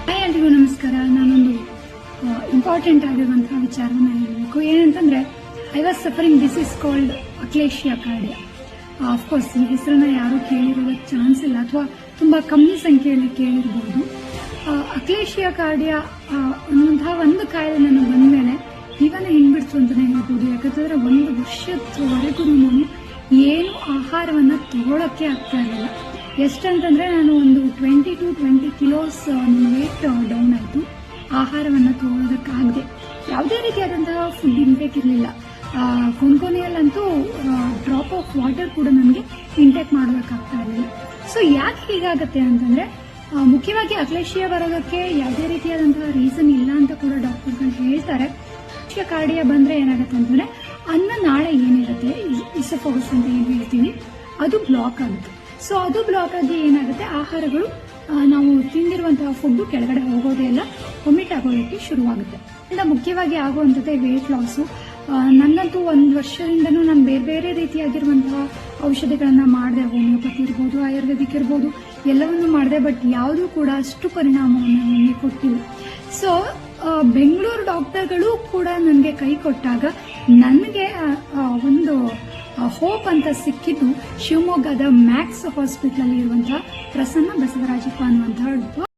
Hi ಎಲ್ರಿಗೂ ನಮಸ್ಕಾರ. ನಾನೊಂದು ಇಂಪಾರ್ಟೆಂಟ್ ಆಗಿರುವಂತಹ ವಿಚಾರವನ್ನು ಹೇಳಬೇಕು. ಏನಂತಂದ್ರೆ, I was suffering disease called achalasia cardia. Of course ಈ ಹೆಸರನ್ನ ಯಾರು ಕೇಳಿರೋದಕ್ಕೆ ಚಾನ್ಸ್ ಇಲ್ಲ, ಅಥವಾ ತುಂಬಾ ಕಮ್ಮಿ ಸಂಖ್ಯೆಯಲ್ಲಿ ಕೇಳಿರಬಹುದು. ಅಕ್ಲೇಶಿಯಾ ಕಾರ್ಡಿಯಾ ಅನ್ನುವಂತಹ ಒಂದು ಕಾಯಿಲೆ ನನಗೆ ಬಂದ ಮೇಲೆ ಜೀವನ ಹಿಂಡ್ಬಿಡ್ತು ಅಂತಾನೆ ಹೇಳ್ಬೋದು. ಯಾಕಂತಂದ್ರೆ 1 ವರ್ಷದವರೆಗೂ ನಾನು ಏನು ಆಹಾರವನ್ನ ತಗೊಳಕ್ಕೆ ಆಗ್ತಾ ಇರಲಿಲ್ಲ. ಎಷ್ಟಂತಂದ್ರೆ ನಾನು ಒಂದು 20 to 20 ಕಿಲೋಸ್ ವೇಟ್ ಡೌನ್ ಆಯಿತು. ಆಹಾರವನ್ನು ತಗೊಳ್ಳೋದಕ್ಕಾಗದೆ ಯಾವುದೇ ರೀತಿಯಾದಂತಹ ಫುಡ್ ಇಂಟೇಕ್ ಇರಲಿಲ್ಲ. ಕೊನೆಯಲ್ಲಂತೂ ಡ್ರಾಪ್ ಆಫ್ ವಾಟರ್ ಕೂಡ ನನಗೆ ಇಂಟೇಕ್ ಮಾಡೋದಕ್ಕಾಗ್ತಾ ಇರಲಿಲ್ಲ. ಸೊ ಯಾಕೆ ಹೀಗಾಗತ್ತೆ ಅಂತಂದ್ರೆ, ಮುಖ್ಯವಾಗಿ ಅಕ್ಲೇಶಿಯಾ ಬರೋದಕ್ಕೆ ಯಾವುದೇ ರೀತಿಯಾದಂತಹ ರೀಸನ್ ಇಲ್ಲ ಅಂತ ಕೂಡ ಡಾಕ್ಟರ್ಗಳು ಹೇಳ್ತಾರೆ. ಅಕ್ಲೇಶಿಯಾ ಕಾರ್ಡಿಯಾ ಬಂದ್ರೆ ಏನಾಗುತ್ತೆ ಅಂತಂದ್ರೆ, ಅನ್ನ ನಾಳೆ ಏನಿರುತ್ತೆ ಇಸೋಫೇಗಸ್ ಅಂತ ಏನು ಹೇಳ್ತೀವಿ, ಅದು ಬ್ಲಾಕ್ ಆಗುತ್ತೆ. ಸೊ ಅದು ಬ್ಲಾಕ್ ಆಗಿ ಏನಾಗುತ್ತೆ, ಆಹಾರಗಳು ನಾವು ತಿಂದಿರುವಂತಹ ಫುಡ್ ಕೆಳಗಡೆ ಹೋಗೋದೇ ಇಲ್ಲ, ವಾಮಿಟ್ ಆಗೋದಕ್ಕೆ ಶುರುವಾಗುತ್ತೆ. ಮುಖ್ಯವಾಗಿ ಆಗುವಂಥದ್ದೇ ವೇಟ್ ಲಾಸು. ನನ್ನಂತೂ 1 ವರ್ಷದಿಂದನೂ ನಾನು ಬೇರೆ ಬೇರೆ ರೀತಿಯಾಗಿರುವಂತಹ ಔಷಧಿಗಳನ್ನ ಮಾಡಿದೆ. ಹೋಮಿಯೋಪತಿ ಇರ್ಬೋದು, ಆಯುರ್ವೇದಿಕ್ ಇರ್ಬೋದು, ಎಲ್ಲವನ್ನೂ ಮಾಡಿದೆ. ಬಟ್ ಯಾವುದೂ ಕೂಡ ಅಷ್ಟು ಪರಿಣಾಮವನ್ನು ನನಗೆ ಕೊಟ್ಟಿಲ್ಲ. ಸೊ ಬೆಂಗಳೂರು ಡಾಕ್ಟರ್ಗಳು ಕೂಡ ನನಗೆ ಕೈ ಕೊಟ್ಟಾಗ ನನಗೆ ಒಂದು ಹೋಪ್ ಅಂತ ಸಿಕ್ಕಿದ್ದು ಶಿವಮೊಗ್ಗದ ಮ್ಯಾಕ್ಸ್ ಹಾಸ್ಪಿಟಲ್ ಇರುವಂತಹ ಪ್ರಸನ್ನ ಬಸವರಾಜಪ್ಪ ಅನ್ನುವಂತಹ